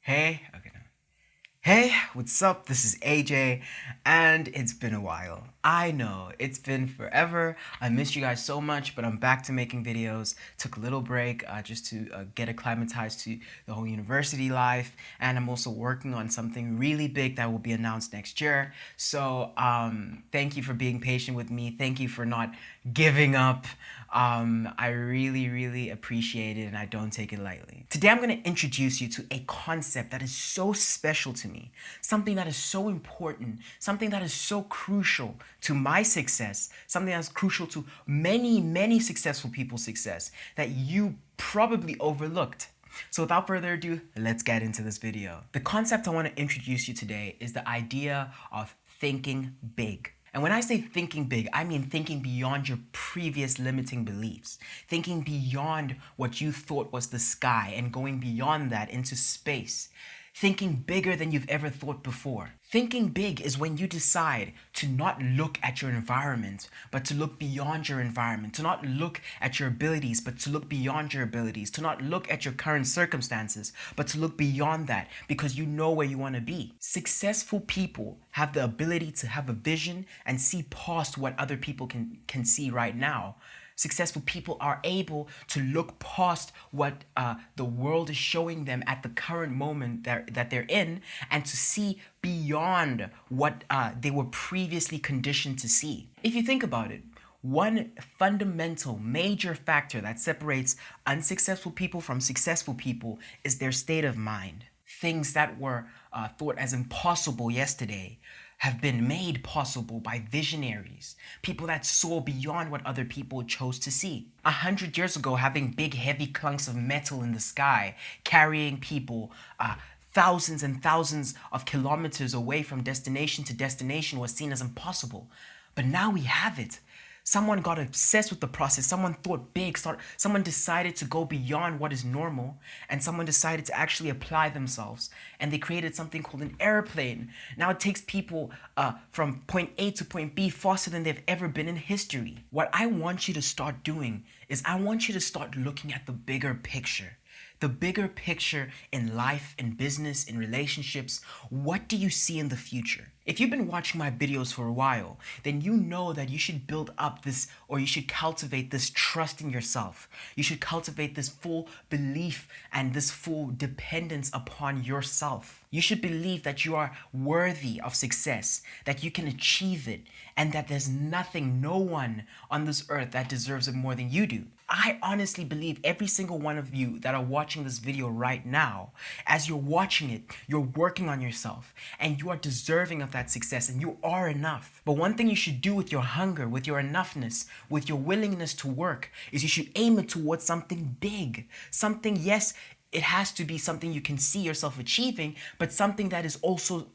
Okay, no. Hey, what's up? This is AJ, and it's been a while. I know, it's been forever. I missed you guys so much, but I'm back to making videos. Took a little break just to get acclimatized to the whole university life, and I'm also working on something really big that will be announced next year. So, thank you for being patient with me. Thank you for not giving up. I really appreciate it, and I don't take it lightly. Today, I'm going to introduce you to a concept that is so special to me, something that is so important, something that is so crucial to my success, something that's crucial to many successful people's success that you probably overlooked. So without further ado, let's get into this video. The concept I want to introduce you today is the idea of thinking big. And when I say thinking big, I mean thinking beyond your previous limiting beliefs, thinking beyond what you thought was the sky and going beyond that into space. Thinking bigger than you've ever thought before. Thinking big is when you decide to not look at your environment, but to look beyond your environment, to not look at your abilities, but to look beyond your abilities, to not look at your current circumstances, but to look beyond that because you know where you want to be. Successful people have the ability to have a vision and see past what other people can see right now. Successful people are able to look past what the world is showing them at the current moment that they're in and to see beyond what they were previously conditioned to see. If you think about it, one fundamental major factor that separates unsuccessful people from successful people is their state of mind. Things that were thought as impossible yesterday have been made possible by visionaries, people that saw beyond what other people chose to see. 100 years ago, having big heavy clunks of metal in the sky, carrying people thousands and thousands of kilometers away from destination to destination was seen as impossible. But now we have it. Someone got obsessed with the process. Someone thought big. Someone decided to go beyond what is normal. And someone decided to actually apply themselves. And they created something called an airplane. Now it takes people from point A to point B faster than they've ever been in history. What I want you to start doing is I want you to start looking at the bigger picture. The bigger picture in life, in business, in relationships. What do you see in the future? If you've been watching my videos for a while, then you know that you should build up this, or you should cultivate this trust in yourself. You should cultivate this full belief and this full dependence upon yourself. You should believe that you are worthy of success, that you can achieve it, and that there's nothing, no one on this earth that deserves it more than you do. I honestly believe every single one of you that are watching this video right now, as you're watching it, you're working on yourself and you are deserving of that success and you are enough. But one thing you should do with your hunger, with your enoughness, with your willingness to work is you should aim it towards something big. Something, yes, it has to be something you can see yourself achieving, but something that is also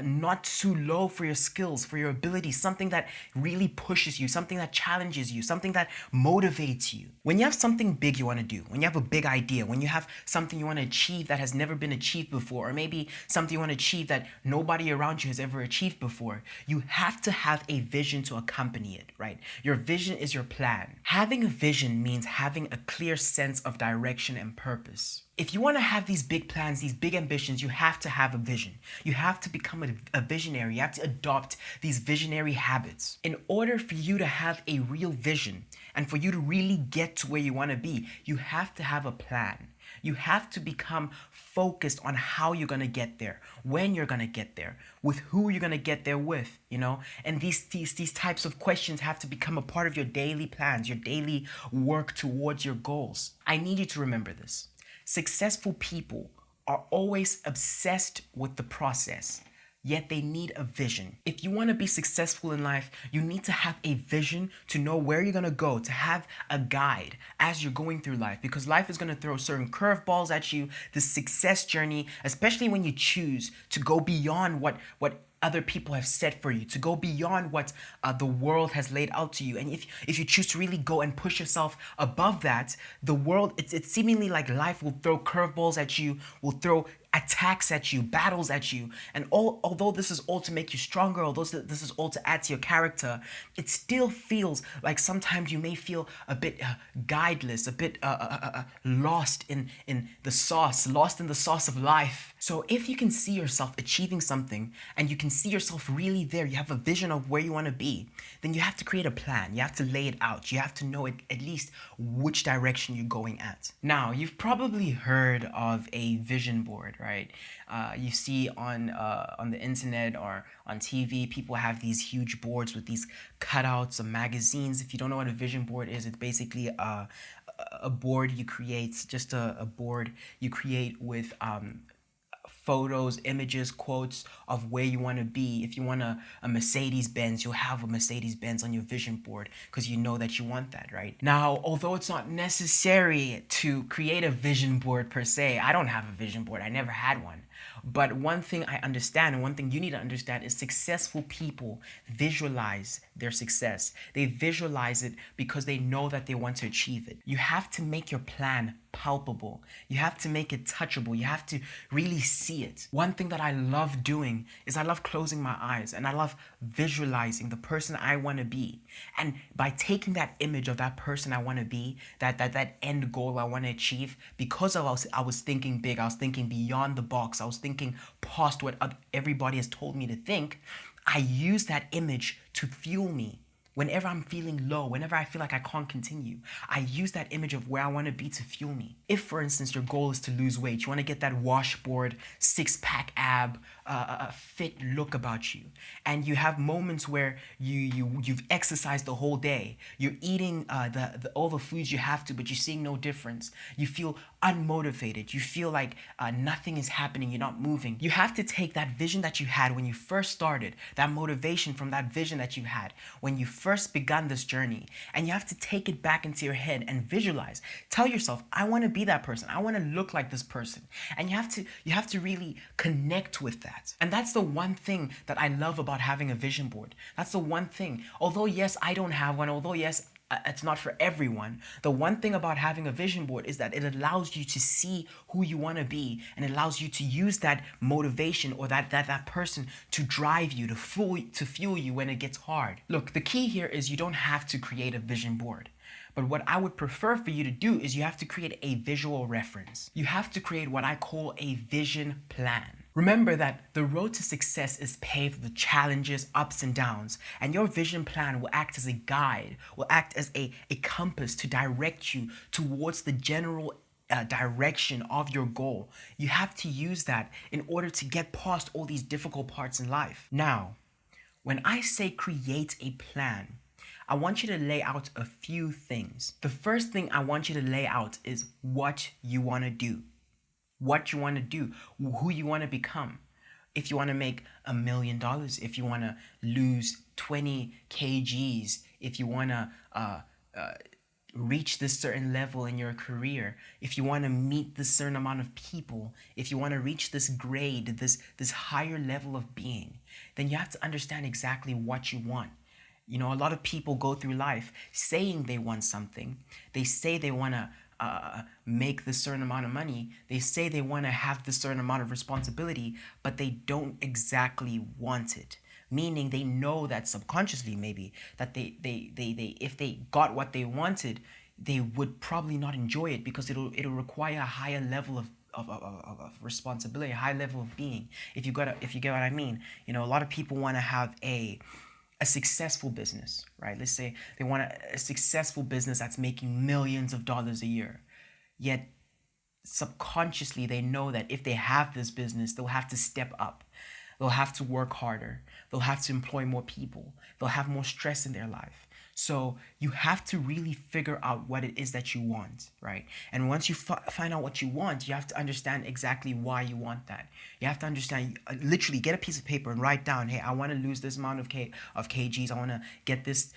not too low for your skills, for your abilities, something that really pushes you, something that challenges you, something that motivates you. When you have something big you want to do, when you have a big idea, when you have something you want to achieve that has never been achieved before, or maybe something you want to achieve that nobody around you has ever achieved before, you have to have a vision to accompany it, right? Your vision is your plan. Having a vision means having a clear sense of direction and purpose. If you want to have these big plans, these big ambitions, you have to have a vision. You have to become a visionary. You have to adopt these visionary habits. In order for you to have a real vision and for you to really get to where you want to be, you have to have a plan. You have to become focused on how you're going to get there, when you're going to get there, with who you're going to get there with, you know? And these types of questions have to become a part of your daily plans, your daily work towards your goals. I need you to remember this. Successful people are always obsessed with the process, yet they need a vision. If you want to be successful in life, you need to have a vision to know where you're going to go, to have a guide as you're going through life, because life is going to throw certain curveballs at you. The success journey, especially when you choose to go beyond what other people have set for you, to go beyond what the world has laid out to you. And if you choose to really go and push yourself above that, the world, it's seemingly like life will throw curveballs at you, will throw attacks at you, battles at you, and although this is all to make you stronger, although this is all to add to your character, it still feels like sometimes you may feel a bit guideless, a bit lost in the sauce, lost in the sauce of life. So if you can see yourself achieving something and you can see yourself really there, you have a vision of where you want to be, then you have to create a plan. You have to lay it out. You have to know at least which direction you're going at. Now, you've probably heard of a vision board, right? You see on the internet or on TV, people have these huge boards with these cutouts of magazines. If you don't know what a vision board is, it's basically a board you create, just a board you create with photos, images, quotes of where you want to be. If you want a Mercedes Benz, you'll have a Mercedes Benz on your vision board because you know that you want that, right? Now, although it's not necessary to create a vision board per se, I don't have a vision board. I never had one. But one thing I understand, and one thing you need to understand, is successful people visualize their success. They visualize it because they know that they want to achieve it. You have to make your plan palpable. You have to make it touchable. You have to really see it. One thing that I love doing is I love closing my eyes and I love visualizing the person I want to be. And by taking that image of that person I want to be, that end goal I want to achieve, because I was thinking big, I was thinking beyond the box, I was thinking past what everybody has told me to think, I use that image to fuel me. Whenever I'm feeling low, whenever I feel like I can't continue, I use that image of where I want to be to fuel me. If, for instance, your goal is to lose weight, you want to get that washboard, six-pack ab, fit look about you, and you have moments where you've exercised the whole day, you're eating all the foods you have to, but you're seeing no difference. You feel unmotivated. You feel like nothing is happening. You're not moving. You have to take that vision that you had when you first started, that motivation from that vision that you had when you first begun this journey, and you have to take it back into your head and visualize. Tell yourself, I want to be that person. I want to look like this person. And you have to really connect with that. And that's the one thing that I love about having a vision board. That's the one thing. Although yes, I don't have one, although yes, it's not for everyone. The one thing about having a vision board is that it allows you to see who you want to be, and it allows you to use that motivation or that person to drive you, to fuel you when it gets hard. Look, the key here is you don't have to create a vision board. But what I would prefer for you to do is you have to create a visual reference. You have to create what I call a vision plan. Remember that the road to success is paved with challenges, ups and downs, and your vision plan will act as a guide, will act as a compass to direct you towards the general direction of your goal. You have to use that in order to get past all these difficult parts in life. Now, when I say create a plan, I want you to lay out a few things. The first thing I want you to lay out is what you want to do. What you want to do, who you want to become. If you want to make $1 million, if you want to lose 20 kgs, if you want to reach this certain level in your career, if you want to meet this certain amount of people, if you want to reach this grade, this higher level of being, then you have to understand exactly what you want. You know, a lot of people go through life saying they want something. They say they want to make this certain amount of money. They say they want to have this certain amount of responsibility, but they don't exactly want it. Meaning they know that subconsciously maybe that they if they got what they wanted, they would probably not enjoy it because it'll require a higher level of responsibility, a high level of being. If you get what I mean. You know, a lot of people want to have a successful business, right? Let's say they want a successful business that's making millions of dollars a year. Yet subconsciously they know that if they have this business, they'll have to step up. They'll have to work harder. They'll have to employ more people. They'll have more stress in their life. So you have to really figure out what it is that you want, right? And once you find out what you want, you have to understand exactly why you want that. You have to understand, literally get a piece of paper and write down, hey, I want to lose this amount of kgs. I want to get this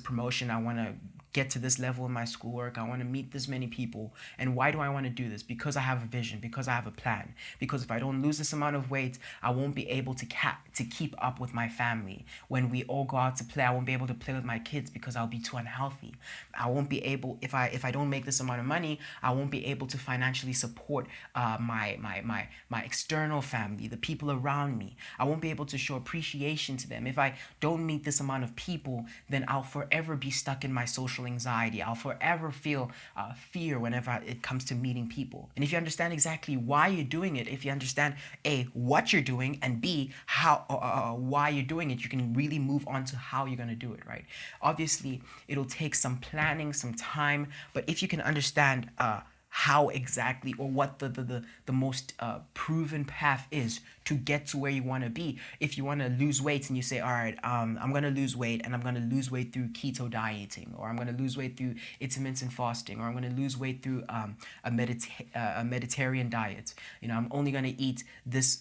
promotion. I want to get to this level in my schoolwork. I want to meet this many people. And why do I want to do this? Because I have a vision, because I have a plan. Because if I don't lose this amount of weight, I won't be able to keep up with my family. When we all go out to play, I won't be able to play with my kids kids because I'll be too unhealthy. I won't be able, if I don't make this amount of money, I won't be able to financially support my external family, the people around me. I won't be able to show appreciation to them. If I don't meet this amount of people, then I'll forever be stuck in my social anxiety. I'll forever feel fear whenever it comes to meeting people. And if you understand exactly why you're doing it, if you understand A, what you're doing, and B, how why you're doing it, you can really move on to how you're going to do it, right? Obviously, it'll take some planning, some time, but if you can understand how exactly, or what the most proven path is to get to where you want to be. If you want to lose weight and you say, all right, I'm going to lose weight, and I'm going to lose weight through keto dieting, or I'm going to lose weight through intermittent fasting, or I'm going to lose weight through a Mediterranean diet. You know, I'm only going to eat this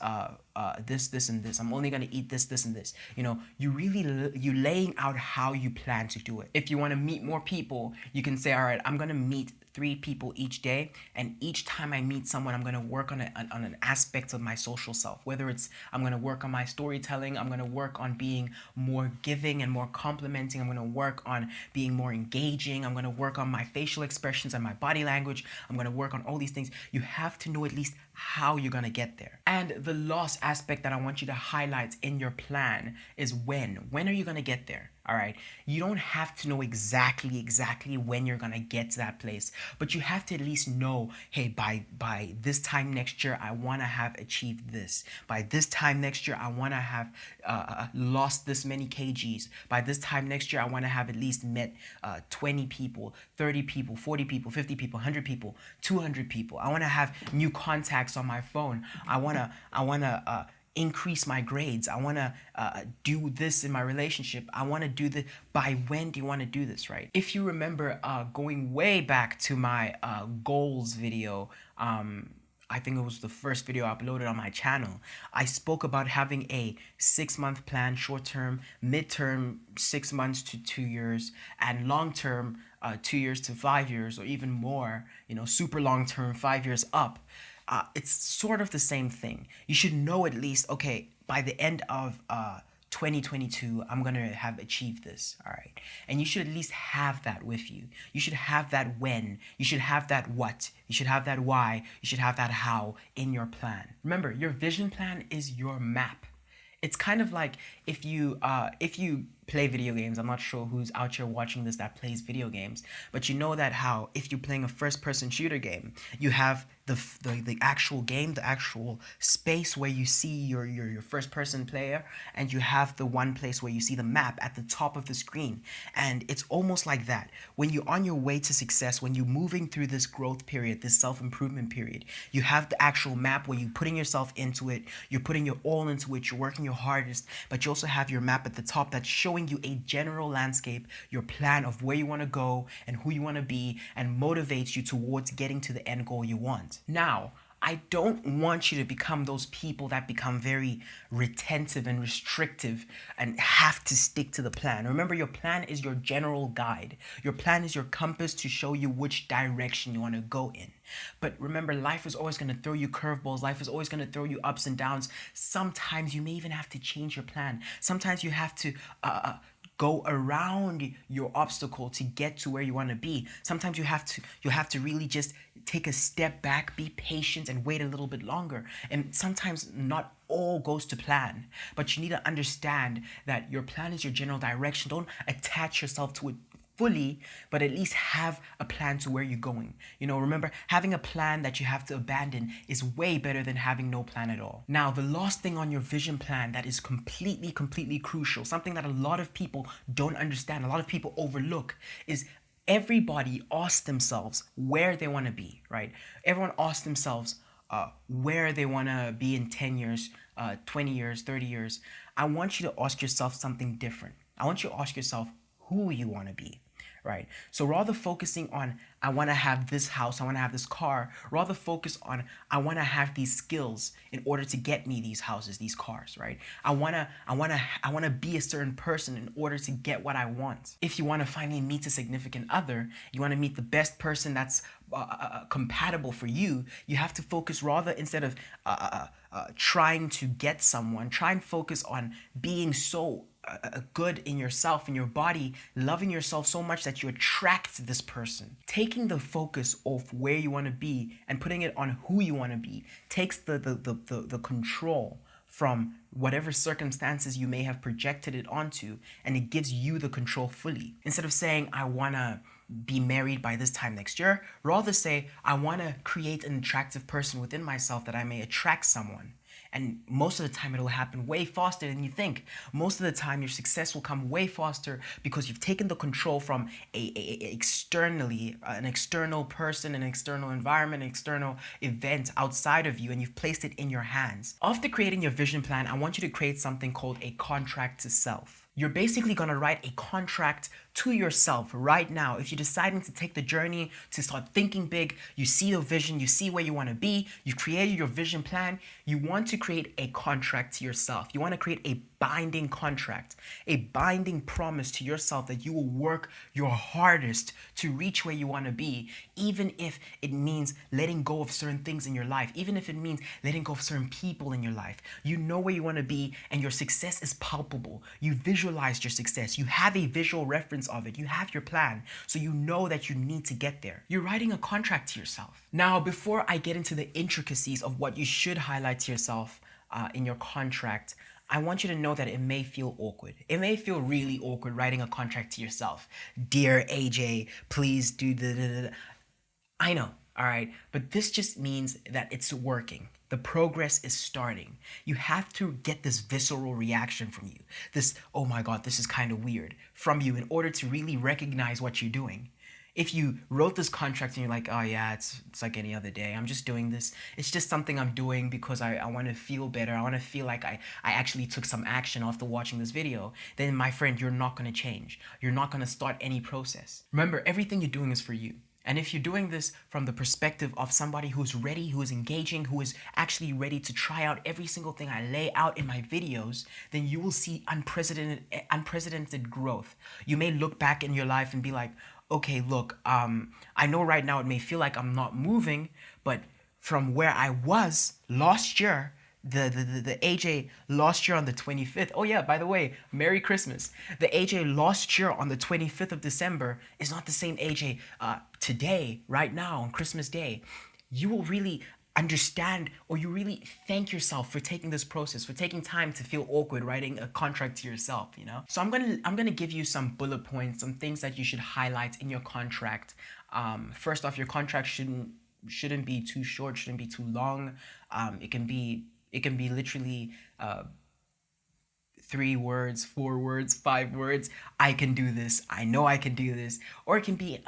this and this. I'm only going to eat this and this. You know, you laying out how you plan to do it. If you want to meet more people, you can say, all right, I'm going to meet 3 people each day, and each time I meet someone, I'm going to work on an aspect of my social self. Whether it's I'm going to work on my storytelling, I'm going to work on being more giving and more complimenting, I'm going to work on being more engaging, I'm going to work on my facial expressions and my body language, I'm going to work on all these things. You have to know at least how you're going to get there. And the last aspect that I want you to highlight in your plan is when. When are you going to get there? All right. You don't have to know exactly when you're going to get to that place, but you have to at least know, hey, by this time next year, I want to have achieved this. By this time next year, I want to have lost this many kgs. By this time next year, I want to have at least met 20 people, 30 people, 40 people, 50 people, 100 people, 200 people. I want to have new contacts on my phone. I want to increase my grades. I want to do this in my relationship. I want to do this. By when do you want to do this, right? If you remember going way back to my goals video, I think it was the first video I uploaded on my channel, I spoke about having a 6-month plan, short-term, mid-term, 6 months to 2 years, and long-term, 2 years to 5 years, or even more, you know, super long-term, 5 years up. It's sort of the same thing. You should know at least, okay, by the end of 2022, I'm going to have achieved this, all right? And you should at least have that with you. You should have that when. You should have that what. You should have that why. You should have that how in your plan. Remember, your vision plan is your map. It's kind of like if you play video games. I'm not sure who's out here watching this that plays video games, but you know that how if you're playing a first-person shooter game, you have the actual game, the actual space where you see your first-person player, and you have the one place where you see the map at the top of the screen. And it's almost like that. When you're on your way to success, when you're moving through this growth period, this self-improvement period, you have the actual map where you're putting yourself into it, you're putting your all into it, you're working your hardest, but you also have your map at the top that's showing you a general landscape, your plan of where you want to go and who you want to be, and motivates you towards getting to the end goal you want. Now, I don't want you to become those people that become very retentive and restrictive and have to stick to the plan. Remember, your plan is your general guide. Your plan is your compass to show you which direction you want to go in. But remember, life is always going to throw you curveballs. Life is always going to throw you ups and downs. Sometimes you may even have to change your plan. Sometimes you have to go around your obstacle to get to where you want to be. Sometimes you have to really just take a step back, be patient, and wait a little bit longer. And sometimes not all goes to plan, but you need to understand that your plan is your general direction. Don't attach yourself to it fully, but at least have a plan to where you're going. You know, remember, having a plan that you have to abandon is way better than having no plan at all. Now, the last thing on your vision plan that is completely crucial, something that a lot of people don't understand, a lot of people overlook, is everybody asks themselves where they want to be, right? Everyone asks themselves where they want to be in 10 years, 20 years, 30 years. I want you to ask yourself something different. I want you to ask yourself who you want to be. Right? So rather focusing on, I want to have this house, I want to have this car, rather focus on, I want to have these skills in order to get me these houses, these cars, right? I want to be a certain person in order to get what I want. If you want to finally meet a significant other, you want to meet the best person that's compatible for you, you have to focus rather, instead of trying to get someone, try and focus on being so good in yourself, in your body, loving yourself so much that you attract this person. Taking the focus off where you want to be and putting it on who you want to be takes the control from whatever circumstances you may have projected it onto, and it gives you the control fully. Instead of saying, I want to be married by this time next year, rather say, I want to create an attractive person within myself that I may attract someone. And most of the time, it'll happen way faster than you think. Most of the time, your success will come way faster because you've taken the control from externally, an external person, an external environment, an external event outside of you, and you've placed it in your hands. After creating your vision plan, I want you to create something called a contract to self. You're basically going to write a contract to yourself right now. If you're deciding to take the journey to start thinking big, you see your vision, you see where you want to be, you've created your vision plan, you want to create a contract to yourself. You want to create a binding contract, a binding promise to yourself that you will work your hardest to reach where you want to be, even if it means letting go of certain things in your life, even if it means letting go of certain people in your life. You know where you want to be, and your success is palpable. You visualized your success. You have a visual reference of it. You have your plan, so you know that you need to get there. You're writing a contract to yourself. Now, before I get into the intricacies of what you should highlight to yourself in your contract, I want you to know that it may feel awkward. It may feel really awkward writing a contract to yourself. Dear AJ, please do the. I know, all right, but this just means that it's working. The progress is starting. You have to get this visceral reaction from you. This, oh my God, this is kind of weird, from you in order to really recognize what you're doing. If you wrote this contract and you're like, oh yeah, it's like any other day, I'm just doing this, it's just something I'm doing because I want to feel better, I want to feel like I actually took some action after watching this video, then my friend, you're not going to change. You're not going to start any process. Remember, everything you're doing is for you. And if you're doing this from the perspective of somebody who's ready, who is engaging, who is actually ready to try out every single thing I lay out in my videos, then you will see unprecedented growth. You may look back in your life and be like, okay, look, I know right now it may feel like I'm not moving, but from where I was last year, the AJ last year on the 25th. Oh yeah, by the way, Merry Christmas. The AJ last year on the 25th of December is not the same AJ today, right now, on Christmas Day. You will really understand, or you really thank yourself for taking this process, for taking time to feel awkward writing a contract to yourself, you know? So I'm gonna give you some bullet points, some things that you should highlight in your contract. First off, your contract shouldn't be too short, shouldn't be too long. It can be literally 3 words, 4 words, 5 words. I can do this. I know I can do this. Or it can be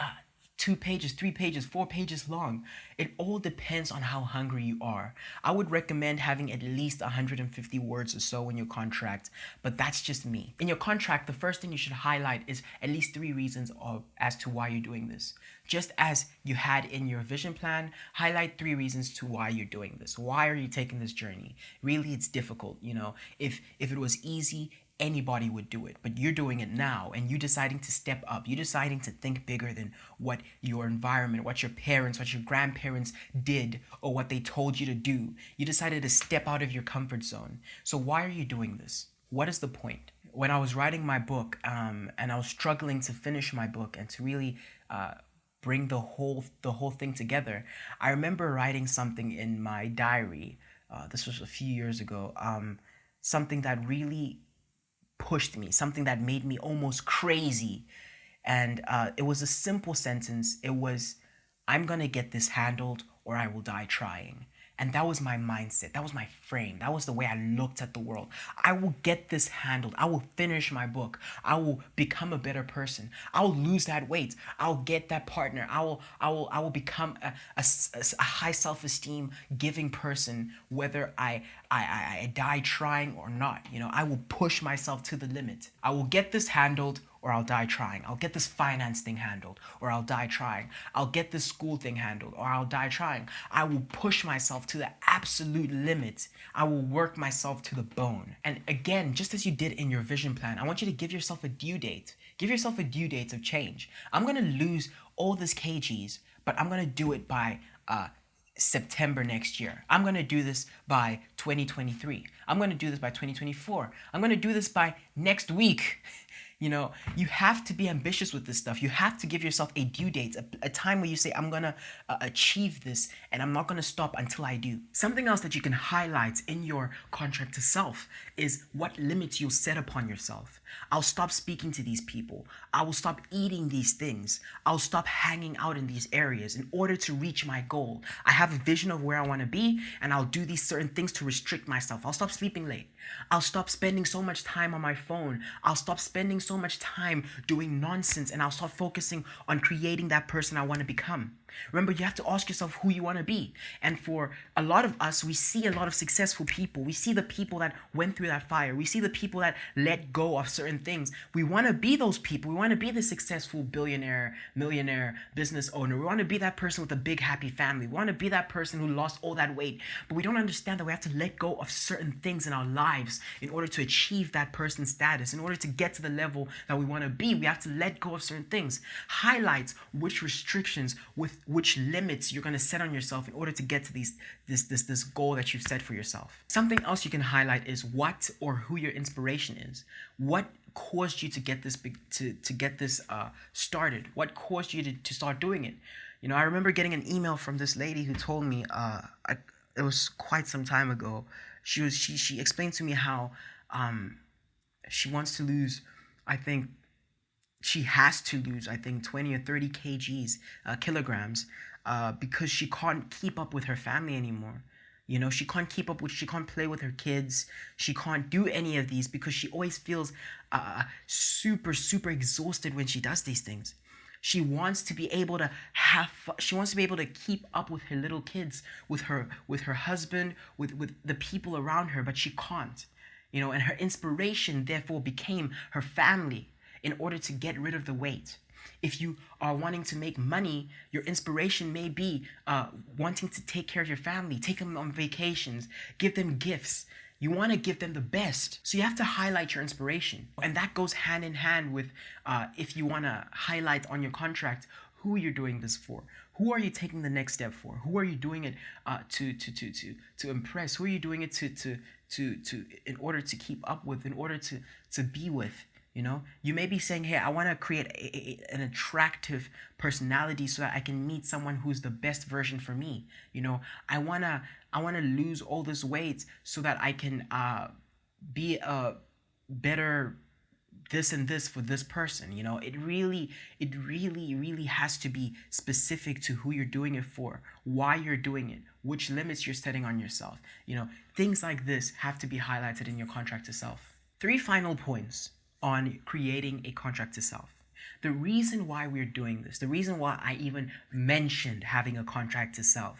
2 pages, 3 pages, 4 pages long. It all depends on how hungry you are. I would recommend having at least 150 words or so in your contract, but that's just me. In your contract, the first thing you should highlight is at least 3 reasons as to why you're doing this. Just as you had in your vision plan, highlight 3 reasons to why you're doing this. Why are you taking this journey? Really, it's difficult, you know. If it was easy, anybody would do it, but you're doing it now, and you deciding to step up, you deciding to think bigger than what your environment, what your parents, what your grandparents did, or what they told you to do. You decided to step out of your comfort zone. So why are you doing this? What is the point? When I was writing my book, and I was struggling to finish my book and to really bring the whole thing together, I remember writing something in my diary. This was a few years ago. Something that really pushed me, something that made me almost crazy. And it was a simple sentence. It was, I'm gonna get this handled or I will die trying. And that was my mindset. That was my frame. That was the way I looked at the world. I will get this handled. I will finish my book. I will become a better person. I will lose that weight. I'll get that partner. I will become a high self-esteem giving person, whether I die trying or not. You know, I will push myself to the limit. I will get this handled or I'll die trying. I'll get this finance thing handled, or I'll die trying. I'll get this school thing handled, or I'll die trying. I will push myself to the absolute limit. I will work myself to the bone. And again, just as you did in your vision plan, I want you to give yourself a due date. Give yourself a due date of change. I'm gonna lose all this kgs, but I'm gonna do it by September next year. I'm going to do this by 2023. I'm going to do this by 2024. I'm going to do this by next week. You know, you have to be ambitious with this stuff. You have to give yourself a due date, a time where you say, I'm going to achieve this and I'm not going to stop until I do. Something else that you can highlight in your contract to self is what limits you'll set upon yourself. I'll stop speaking to these people. I will stop eating these things. I'll stop hanging out in these areas in order to reach my goal. I have a vision of where I want to be, and I'll do these certain things to restrict myself. I'll stop sleeping late. I'll stop spending so much time on my phone. I'll stop spending so much time doing nonsense, and I'll start focusing on creating that person I want to become. Remember, you have to ask yourself who you want to be. And for a lot of us, we see a lot of successful people. We see the people that went through that fire. We see the people that let go of certain things. We want to be those people. We want to be the successful billionaire, millionaire, business owner. We want to be that person with a big, happy family. We want to be that person who lost all that weight. But we don't understand that we have to let go of certain things in our lives in order to achieve that person's status. In order to get to the level that we want to be, we have to let go of certain things. Highlight which restrictions, with which limits you're going to set on yourself in order to get to this goal that you've set for yourself. Something else you can highlight is what or who your inspiration is. What caused you to get this started? What caused you to start doing it? You know, I remember getting an email from this lady who told me it was quite some time ago. She explained to me how she wants to lose, I think she has to lose, 20 or 30 kilograms, because she can't keep up with her family anymore. You know, she can't play with her kids. She can't do any of these because she always feels super exhausted when she does these things. She wants to be able to she wants to be able to keep up with her little kids, with her husband, with the people around her, but she can't. You know, and her inspiration therefore became her family in order to get rid of the weight. If you are wanting to make money, your inspiration may be wanting to take care of your family, take them on vacations, give them gifts. You want to give them the best. So you have to highlight your inspiration. And that goes hand in hand with if you want to highlight on your contract who you're doing this for. Who are you taking the next step for? Who are you doing it to impress? Who are you doing it to in order to keep up with, in order to be with? You know, you may be saying, hey, I want to create an attractive personality so that I can meet someone who's the best version for me. You know, I want to lose all this weight so that I can be a better this and this for this person. You know, it really has to be specific to who you're doing it for, why you're doing it, which limits you're setting on yourself. You know, things like this have to be highlighted in your contract to self. 3 final points on creating a contract to self. The reason why we're doing this, the reason why I even mentioned having a contract to self,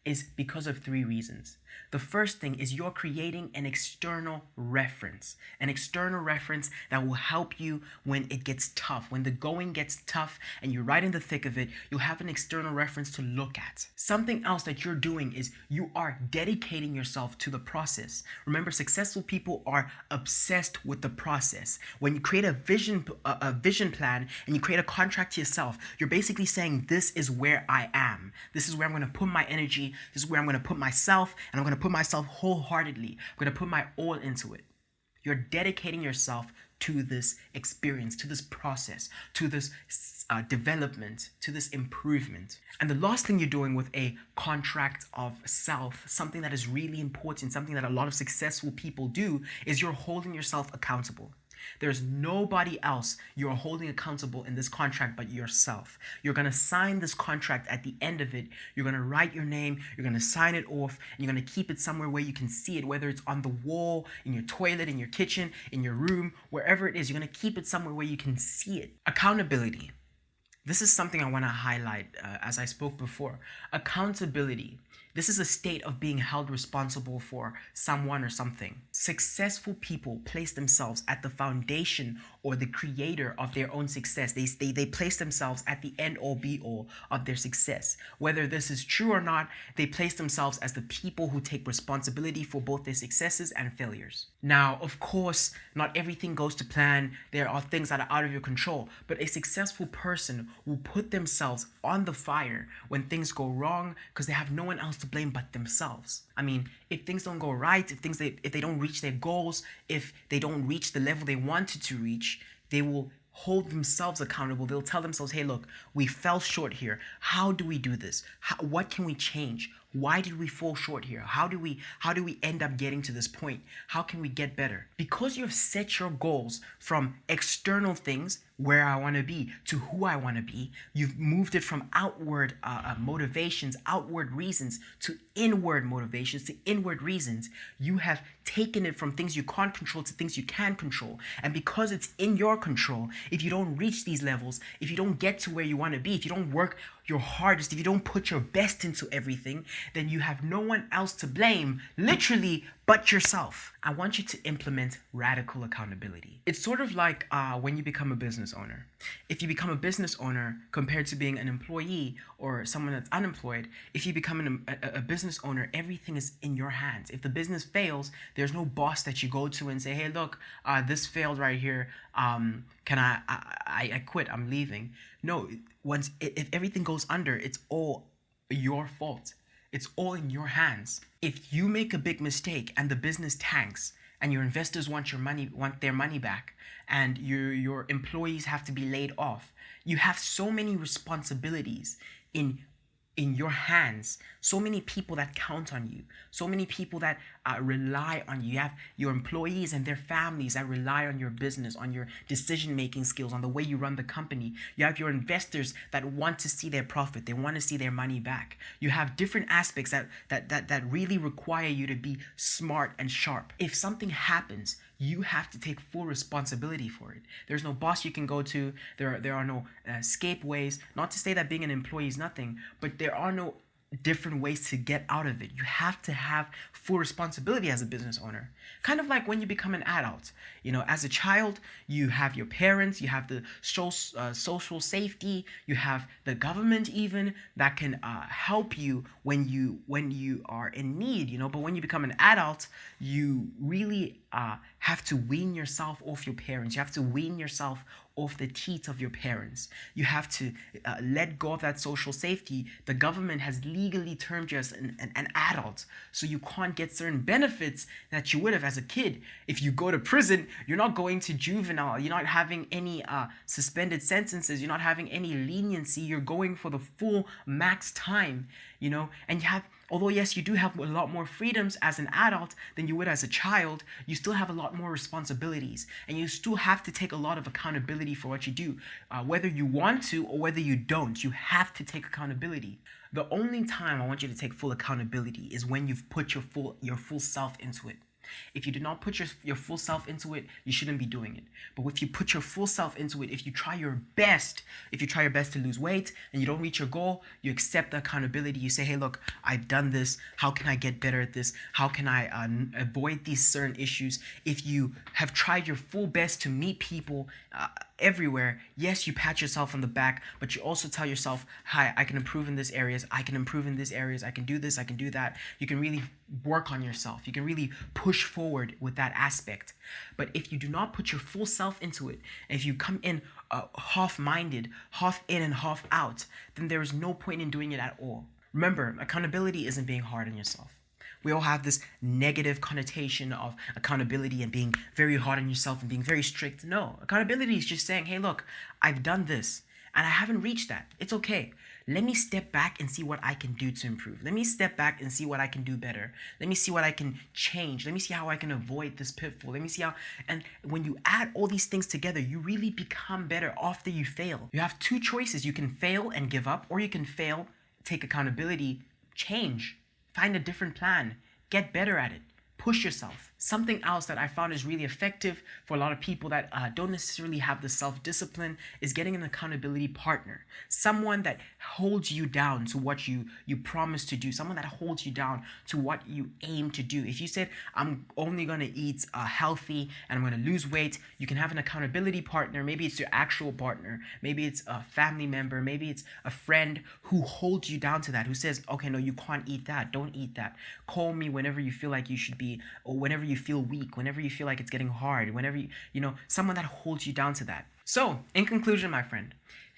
is because of 3 reasons. The first thing is you're creating an external reference that will help you when it gets tough. When the going gets tough and you're right in the thick of it, you'll have an external reference to look at. Something else that you're doing is you are dedicating yourself to the process. Remember, successful people are obsessed with the process. When you create a vision plan and you create a contract to yourself, you're basically saying, this is where I am. This is where I'm going to put my energy. This is where I'm going to put myself, and I'm going to put myself wholeheartedly. I'm going to put my all into it. You're dedicating yourself to this experience, to this process, to this development, to this improvement. And the last thing you're doing with a contract of self, something that is really important, something that a lot of successful people do, is you're holding yourself accountable. There's nobody else you're holding accountable in this contract but yourself. You're going to sign this contract. At the end of it, you're going to write your name, you're going to sign it off, and you're going to keep it somewhere where you can see it, whether it's on the wall, in your toilet, in your kitchen, in your room, wherever it is. You're going to keep it somewhere where you can see it. Accountability. This is something I want to highlight as I spoke before. Accountability. This is a state of being held responsible for someone or something. Successful people place themselves at the foundation or the creator of their own success. They place themselves at the end all be all of their success. Whether this is true or not, they place themselves as the people who take responsibility for both their successes and failures. Now, of course, not everything goes to plan. There are things that are out of your control, but a successful person will put themselves on the fire when things go wrong because they have no one else to blame but themselves. I mean, if things don't go right, if they don't reach their goals, if they don't reach the level they wanted to reach, they will hold themselves accountable. They'll tell themselves, hey, look, we fell short here. How do we do this? What can we change? Why did we fall short here? How do we end up getting to this point? How can we get better? Because you have set your goals from external things, where I want to be, to who I want to be, you've moved it from outward motivations, outward reasons, to inward motivations, to inward reasons. You have taken it from things you can't control to things you can control. And because it's in your control, if you don't reach these levels, if you don't get to where you want to be, if you don't work your hardest, if you don't put your best into everything, then you have no one else to blame, literally, but yourself. I want you to implement radical accountability. It's sort of like when you become a business owner. If you become a business owner compared to being an employee or someone that's unemployed, if you become a business owner, everything is in your hands. If the business fails, there's no boss that you go to and say, hey, look, this failed right here. Can I quit, I'm leaving. No, if everything goes under, it's all your fault. It's all in your hands. If you make a big mistake and the business tanks and your investors want their money back, and your employees have to be laid off, you have so many responsibilities in your hands, so many people that count on you, so many people that rely on you. You have your employees and their families that rely on your business, on your decision-making skills, on the way you run the company. You have your investors that want to see their profit. They want to see their money back. You have different aspects that really require you to be smart and sharp. If something happens, you have to take full responsibility for it. There's no boss you can go to. There are no escape ways. Not to say that being an employee is nothing, but there are no different ways to get out of it. You have to have full responsibility as a business owner. Kind of like when you become an adult. You know, as a child, you have your parents, you have the social safety, you have the government even that can help you when you are in need, you know. But when you become an adult, you really have to wean yourself off your parents. You have to wean yourself off the teeth of your parents. You have to let go of that social safety. The government has legally termed you as an adult, so you can't get certain benefits that you would have as a kid. If you go to prison, you're not going to juvenile. You're not having any suspended sentences. You're not having any leniency. You're going for the full max time, you know. And you have, although yes, you do have a lot more freedoms as an adult than you would as a child, you still have a lot more responsibilities, and you still have to take a lot of accountability for what you do. Whether you want to or whether you don't, you have to take accountability. The only time I want you to take full accountability is when you've put your full self into it. If you do not put your full self into it, you shouldn't be doing it. But if you put your full self into it, if you try your best to lose weight and you don't reach your goal, you accept the accountability. You say, hey, look, I've done this. How can I get better at this? How can I avoid these certain issues? If you have tried your full best to meet people everywhere, yes, you pat yourself on the back, but you also tell yourself, hi, I can improve in this areas. I can improve in these areas. I can do this. I can do that. You can really work on yourself. You can really push forward with that aspect. But if you do not put your full self into it, if you come in half-minded, half in and half out, then there is no point in doing it at all. Remember, accountability isn't being hard on yourself. We all have this negative connotation of accountability and being very hard on yourself and being very strict. No, accountability is just saying, hey, look, I've done this and I haven't reached that. It's okay. Let me step back and see what I can do to improve. Let me step back and see what I can do better. Let me see what I can change. Let me see how I can avoid this pitfall. Let me see how, and when you add all these things together, you really become better after you fail. You have two choices. You can fail and give up, or you can fail, take accountability, change. Find a different plan. Get better at it. Push yourself. Something else that I found is really effective for a lot of people that don't necessarily have the self-discipline is getting an accountability partner. Someone that holds you down to what you promise to do. Someone that holds you down to what you aim to do. If you said, I'm only going to eat healthy and I'm going to lose weight, you can have an accountability partner. Maybe it's your actual partner. Maybe it's a family member. Maybe it's a friend who holds you down to that, who says, okay, no, you can't eat that. Don't eat that. Call me whenever you feel like you should be, or whenever you feel weak, whenever you feel like it's getting hard, whenever someone that holds you down to that. So, in conclusion, my friend,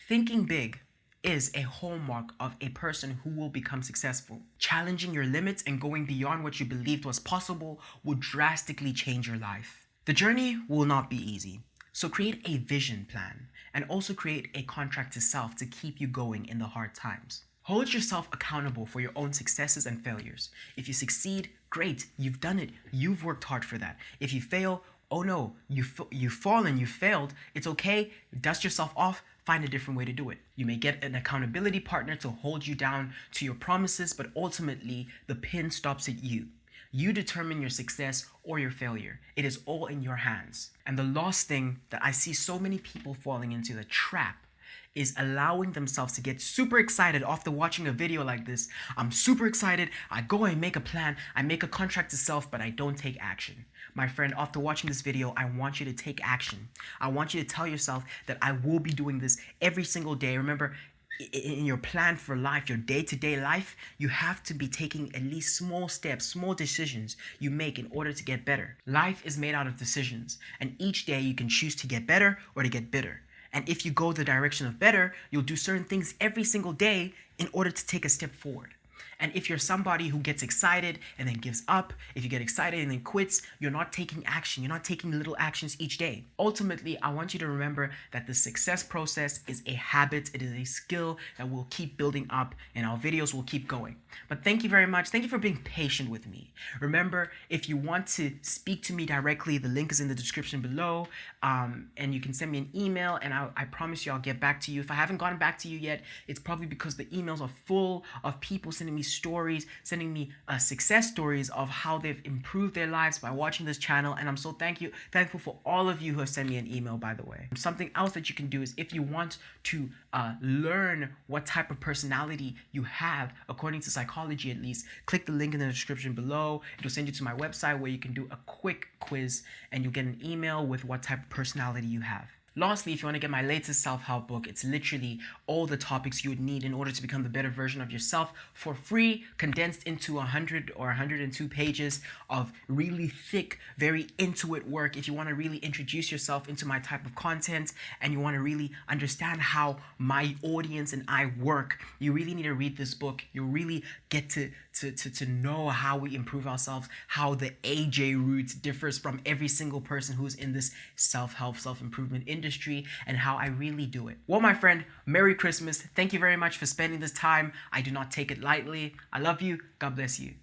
thinking big is a hallmark of a person who will become successful. Challenging your limits and going beyond what you believed was possible will drastically change your life. The journey will not be easy, so create a vision plan and also create a contract to self to keep you going in the hard times. Hold yourself accountable for your own successes and failures. If you succeed, great, you've done it. You've worked hard for that. If you fail, oh no, you've fallen, you failed. It's okay, dust yourself off, find a different way to do it. You may get an accountability partner to hold you down to your promises, but ultimately the pin stops at you. You determine your success or your failure. It is all in your hands. And the last thing that I see so many people falling into, the trap, is allowing themselves to get super excited after watching a video like this. I'm super excited, I go and make a plan, I make a contract to self, but I don't take action. My friend, after watching this video, I want you to take action. I want you to tell yourself that I will be doing this every single day. Remember, in your plan for life, your day-to-day life, you have to be taking at least small steps, small decisions you make in order to get better. Life is made out of decisions, and each day you can choose to get better or to get bitter. And if you go the direction of better, you'll do certain things every single day in order to take a step forward. And if you're somebody who gets excited and then gives up, if you get excited and then quits, you're not taking action. You're not taking little actions each day. Ultimately, I want you to remember that the success process is a habit. It is a skill that will keep building up, and our videos will keep going. But thank you very much. Thank you for being patient with me. Remember, if you want to speak to me directly, the link is in the description below, and you can send me an email, and I promise you I'll get back to you. If I haven't gotten back to you yet, it's probably because the emails are full of people sending me stories, sending me success stories of how they've improved their lives by watching this channel, and I'm so thankful for all of you who have sent me an email, by the way. Something else that you can do is, if you want to learn what type of personality you have, according to psychology at least, click the link in the description below. It'll send you to my website where you can do a quick quiz and you'll get an email with what type of personality you have. Lastly, if you want to get my latest self-help book, it's literally all the topics you would need in order to become the better version of yourself for free, condensed into 100 or 102 pages of really thick, very intuitive work. If you want to really introduce yourself into my type of content and you want to really understand how my audience and I work, you really need to read this book. You really get to know how we improve ourselves, how the AJ route differs from every single person who's in this self-help, self-improvement industry, and how I really do it. Well, my friend, Merry Christmas. Thank you very much for spending this time. I do not take it lightly. I love you. God bless you.